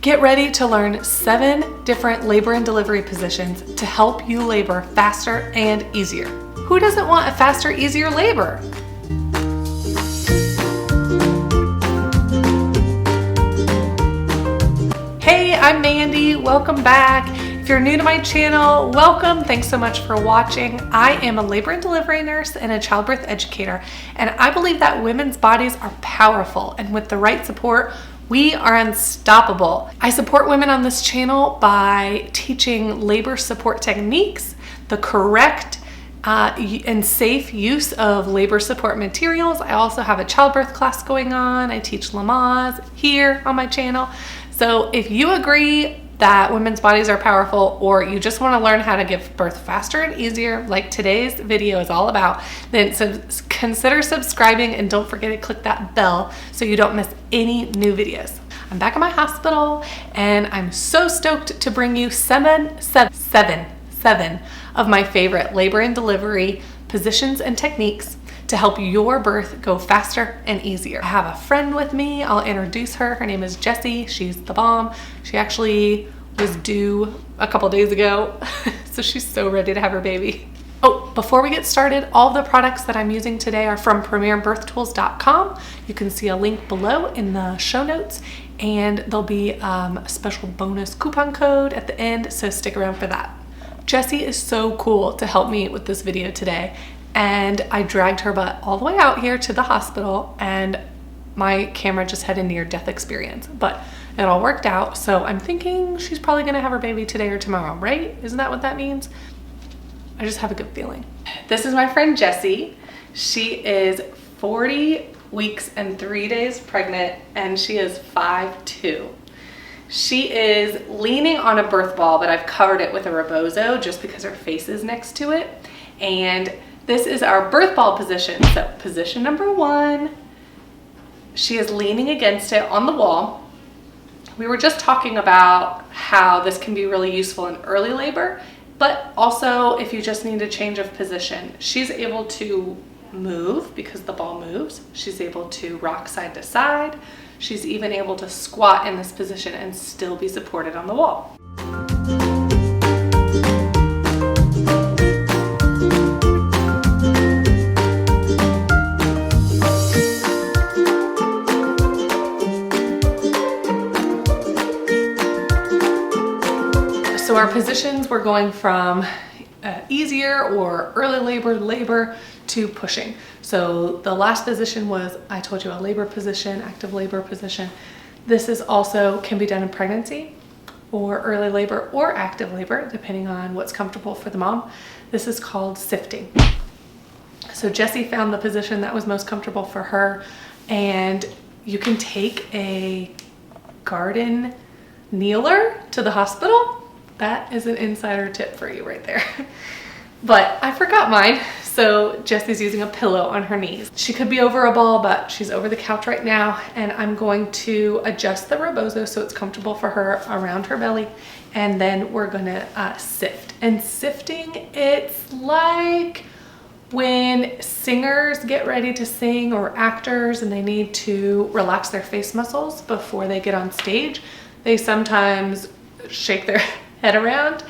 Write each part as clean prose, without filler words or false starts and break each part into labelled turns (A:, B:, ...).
A: Get ready to learn 7 different labor and delivery positions to help you labor faster and easier. Who doesn't want a faster, easier labor? Hey, I'm Mandy. Welcome back. If you're new to my channel, welcome. Thanks so much for watching. I am a labor and delivery nurse and a childbirth educator, and I believe that women's bodies are powerful, and with the right support, we are unstoppable. I support women on this channel by teaching labor support techniques, the correct and safe use of labor support materials. I also have a childbirth class going on. I teach Lamaze here on my channel. So if you agree that women's bodies are powerful, or you just want to learn how to give birth faster and easier, like today's video is all about, then consider subscribing and don't forget to click that bell so you don't miss any new videos. I'm back in my hospital and I'm so stoked to bring you seven of my favorite labor and delivery positions and techniques to help your birth go faster and easier. I have a friend with me. I'll introduce her. Her name is Jessie. She's the bomb. She actually was due a couple days ago, so she's so ready to have her baby. Oh, before we get started, all the products that I'm using today are from premierbirthtools.com. You can see a link below in the show notes, and there'll be a special bonus coupon code at the end, so stick around for that. Jessie is so cool to help me with this video today, and I dragged her butt all the way out here to the hospital, and my camera just had a near-death experience, but it all worked out. So I'm thinking she's probably gonna have her baby today or tomorrow, right? Isn't that what that means? I just have a good feeling. This is my friend Jessie. She is 40 weeks and 3 days pregnant, and she is 5'2". She is leaning on a birth ball, but I've covered it with a rebozo just because her face is next to it. And this is our birth ball position. So position number 1, she is leaning against it on the wall. We were just talking about how this can be really useful in early labor, but also if you just need a change of position. She's able to move because the ball moves. She's able to rock side to side. She's even able to squat in this position and still be supported on the wall. So our positions were going from easier or early labor to pushing. So the last position was, I told you, a labor position, active labor position. This is also can be done in pregnancy or early labor or active labor, depending on what's comfortable for the mom. This is called sifting. So Jessie found the position that was most comfortable for her, and you can take a garden kneeler to the hospital. That is an insider tip for you right there. But I forgot mine, so Jessie's using a pillow on her knees. She could be over a ball, but she's over the couch right now, and I'm going to adjust the rebozo so it's comfortable for her around her belly, and then we're gonna sift. And sifting, it's like when singers get ready to sing, or actors, and they need to relax their face muscles before they get on stage. They sometimes shake their head around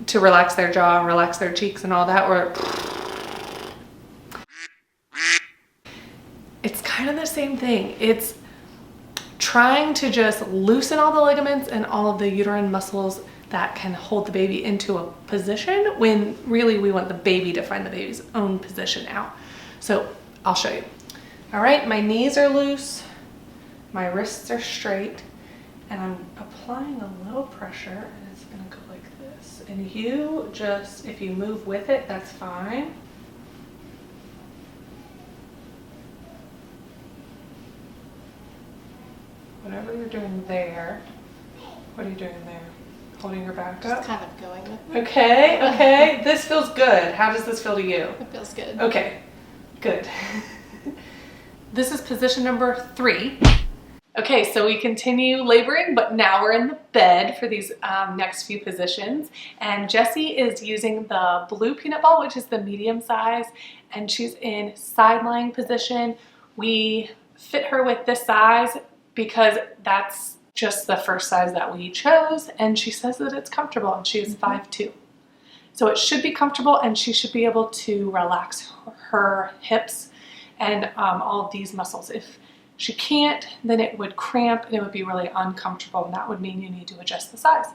A: to relax their jaw and relax their cheeks and all that, or it's kind of the same thing. It's trying to just loosen all the ligaments and all of the uterine muscles that can hold the baby into a position, when really we want the baby to find the baby's own position out. So I'll show you. All right, my knees are loose, my wrists are straight, and I'm applying a little pressure, and it's gonna go like this. And you just, if you move with it, that's fine. Whatever you're doing there, what are you doing there? Holding your back up?
B: Just kind of going with it.
A: Okay, okay. This feels good. How does this feel to you?
B: It feels good.
A: Okay, good. This is position number 3. Okay, so we continue laboring, but now we're in the bed for these next few positions. And Jessie is using the blue peanut ball, which is the medium size, and she's in side lying position. We fit her with this size because that's just the first size that we chose, and she says that it's comfortable, and she is 5'2". So it should be comfortable, and she should be able to relax her hips and all of these muscles. If she can't, then it would cramp and it would be really uncomfortable, and that would mean you need to adjust the size.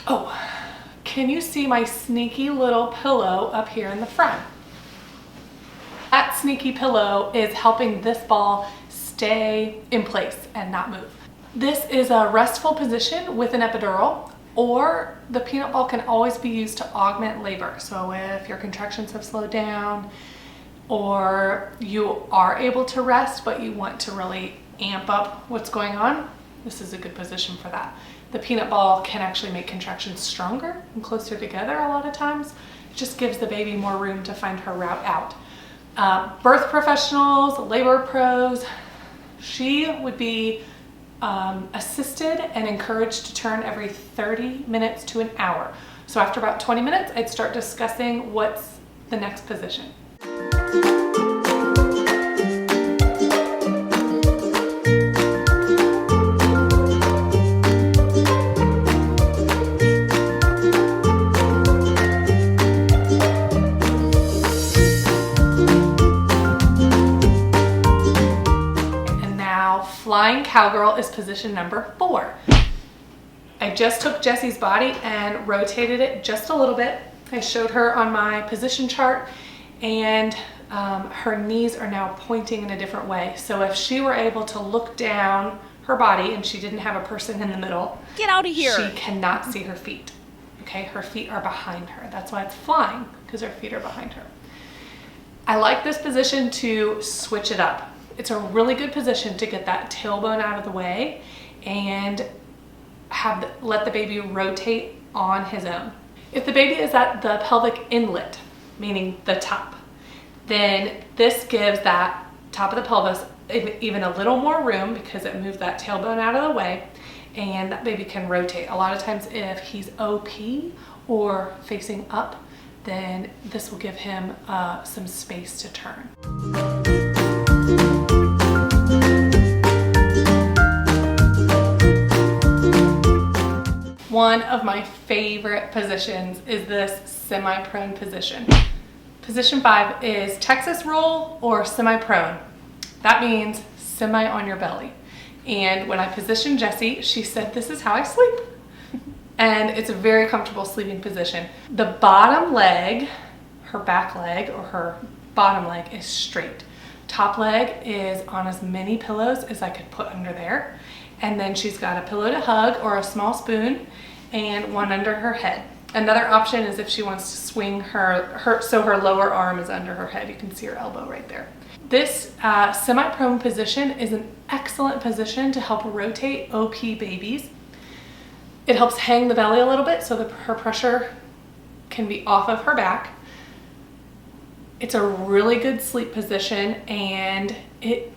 A: Oh, can you see my sneaky little pillow up here in the front? That sneaky pillow is helping this ball stay in place and not move. This is a restful position with an epidural, or the peanut ball can always be used to augment labor. So if your contractions have slowed down, or you are able to rest but you want to really amp up what's going on, this is a good position for that. The peanut ball can actually make contractions stronger and closer together a lot of times. It just gives the baby more room to find her route out. Birth professionals, labor pros, she would be assisted and encouraged to turn every 30 minutes to an hour. So after about 20 minutes, I'd start discussing what's the next position. Flying cowgirl is position number 4. I just took Jessie's body and rotated it just a little bit. I showed her on my position chart, and her knees are now pointing in a different way. So if she were able to look down her body and she didn't have a person in the middle,
B: get out of here.
A: She cannot see her feet. Okay, her feet are behind her. That's why it's flying, because her feet are behind her. I like this position to switch it up. It's a really good position to get that tailbone out of the way and let the baby rotate on his own. If the baby is at the pelvic inlet, meaning the top, then this gives that top of the pelvis even a little more room because it moves that tailbone out of the way, and that baby can rotate. A lot of times if he's OP or facing up, then this will give him some space to turn. One of my favorite positions is this semi-prone position. Position 5 is Texas roll or semi-prone. That means semi on your belly. And when I positioned Jessie, she said, "This is how I sleep." And it's a very comfortable sleeping position. The bottom leg, her back leg or her bottom leg, is straight. Top leg is on as many pillows as I could put under there. And then she's got a pillow to hug or a small spoon and one under her head. Another option is if she wants to swing so her lower arm is under her head. You can see her elbow right there. This semi-prone position is an excellent position to help rotate OP babies. It helps hang the belly a little bit so that her pressure can be off of her back. It's a really good sleep position, and it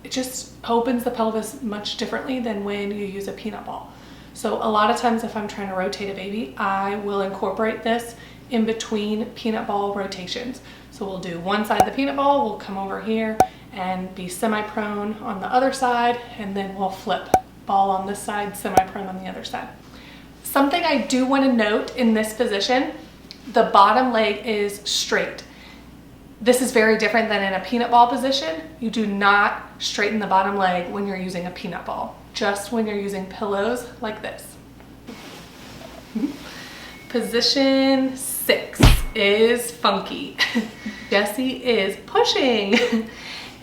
A: just opens the pelvis much differently than when you use a peanut ball. So a lot of times if I'm trying to rotate a baby, I will incorporate this in between peanut ball rotations. So we'll do one side of the peanut ball, we'll come over here and be semi-prone on the other side, and then we'll flip ball on this side, semi-prone on the other side. Something I do want to note in this position, the bottom leg is straight. This is very different than in a peanut ball position. You do not straighten the bottom leg when you're using a peanut ball, just when you're using pillows like this. Position 6 is funky. Jessie is pushing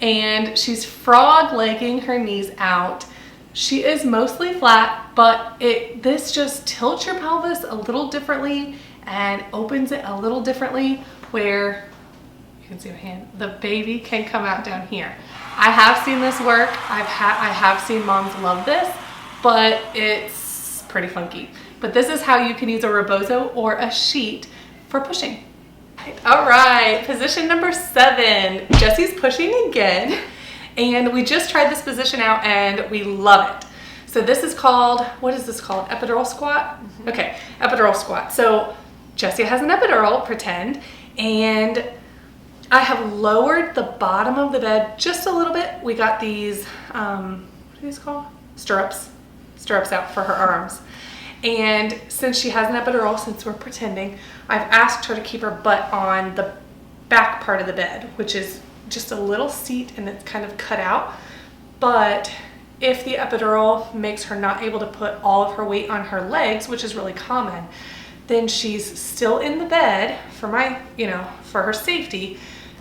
A: and she's frog legging her knees out. She is mostly flat, but this just tilts your pelvis a little differently and opens it a little differently, where you can see my hand, the baby can come out down here. I have seen this work. I have seen moms love this, but it's pretty funky. But this is how you can use a rebozo or a sheet for pushing. All right, position number 7. Jessie's pushing again, and we just tried this position out and we love it. So this is called, what is this called? Epidural squat? Okay, epidural squat. So Jessie has an epidural, pretend, and I have lowered the bottom of the bed just a little bit. We got these are these called? Stirrups out for her arms. And since she has an epidural, since we're pretending, I've asked her to keep her butt on the back part of the bed, which is just a little seat and it's kind of cut out. But if the epidural makes her not able to put all of her weight on her legs, which is really common, then she's still in the bed for my, for her safety,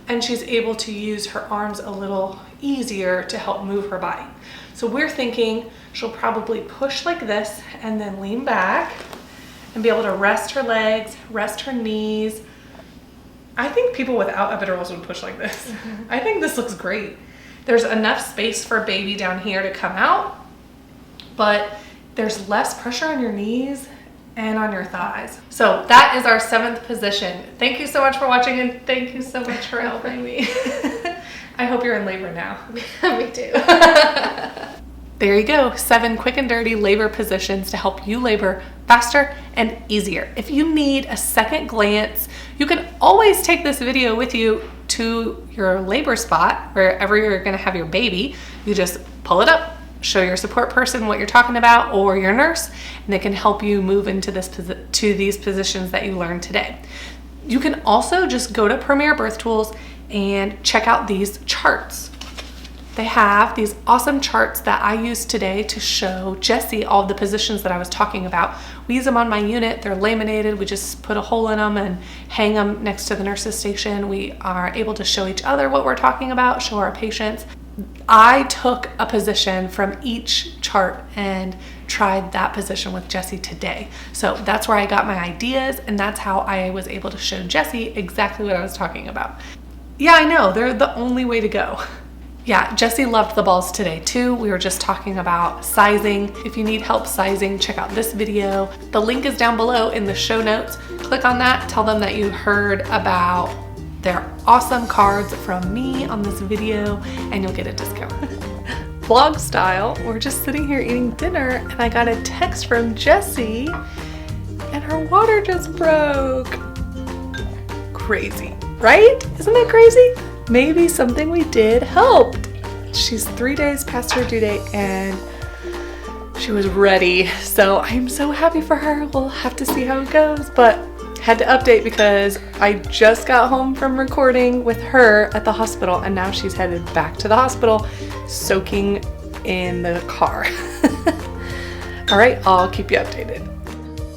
A: and she's able to use her arms a little easier to help move her body. So we're thinking she'll probably push like this and then lean back and be able to rest her legs, rest her knees. I think people without epidurals would push like this. Mm-hmm. I think this looks great. There's enough space for baby down here to come out, but there's less pressure on your knees and on your thighs. So that is our 7th position. Thank you so much for watching, and thank you so much for helping me. I hope you're in labor now.
B: Me too.
A: There you go, 7 quick and dirty labor positions to help you labor faster and easier. If you need a second glance, you can always take this video with you to your labor spot, wherever you're gonna have your baby. You just pull it up, show your support person what you're talking about, or your nurse, and they can help you move into these positions that you learned today. You can also just go to Premier Birth Tools and check out these charts. They have these awesome charts that I used today to show Jessie all the positions that I was talking about. We use them on my unit. They're laminated. We just put a hole in them and hang them next to the nurse's station. We are able to show each other what we're talking about, show our patients. I took a position from each chart and tried that position with Jessie today. So that's where I got my ideas, and that's how I was able to show Jessie exactly what I was talking about. Yeah, I know, they're the only way to go. Yeah, Jessie loved the balls today too. We were just talking about sizing. If you need help sizing, check out this video. The link is down below in the show notes. Click on that, tell them that you heard about their awesome cards from me on this video, and you'll get a discount. Vlog style, we're just sitting here eating dinner, and I got a text from Jessie, and her water just broke. Crazy, right? Isn't that crazy? Maybe something we did helped. She's 3 days past her due date and she was ready. So I'm so happy for her. We'll have to see how it goes, but had to update because I just got home from recording with her at the hospital, and now she's headed back to the hospital, soaking in the car. All right, I'll keep you updated.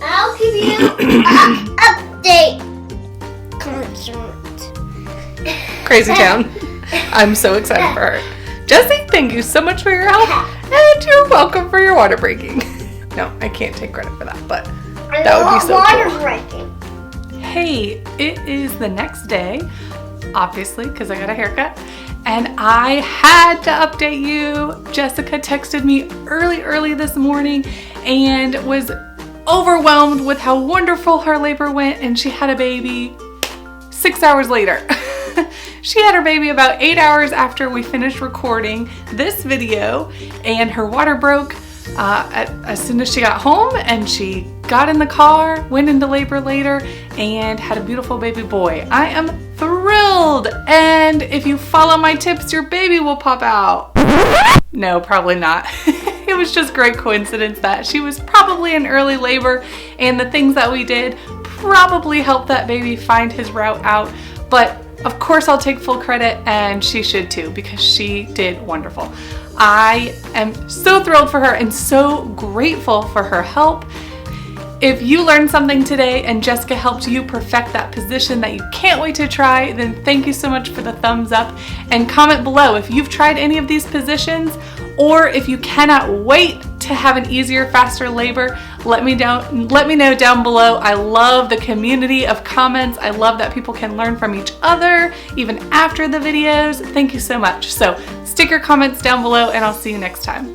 B: I'll keep you update.
A: Crazy town. I'm so excited for her. Jessie, thank you so much for your help, and you're welcome for your water breaking. No, I can't take credit for that, but that would be so cool.
B: Breaking.
A: Hey, it is the next day, obviously, because I got a haircut, and I had to update you. Jessica texted me early this morning and was overwhelmed with how wonderful her labor went, and she had a baby 6 hours later. She had her baby about 8 hours after we finished recording this video, and her water broke as soon as she got home, and she got in the car, went into labor later, and had a beautiful baby boy. I am thrilled, and if you follow my tips, your baby will pop out. No, probably not. It was just great coincidence that she was probably in early labor, and the things that we did probably helped that baby find his route out, but of course I'll take full credit, and she should too, because she did wonderful. I am so thrilled for her and so grateful for her help. If you learned something today and Jessica helped you perfect that position that you can't wait to try, then thank you so much for the thumbs up, and comment below if you've tried any of these positions, or if you cannot wait to have an easier, faster labor, let me know down below. I love the community of comments. I love that people can learn from each other even after the videos. Thank you so much. So stick your comments down below, and I'll see you next time.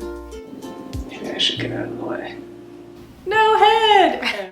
A: Maybe I should get out of the way. No head!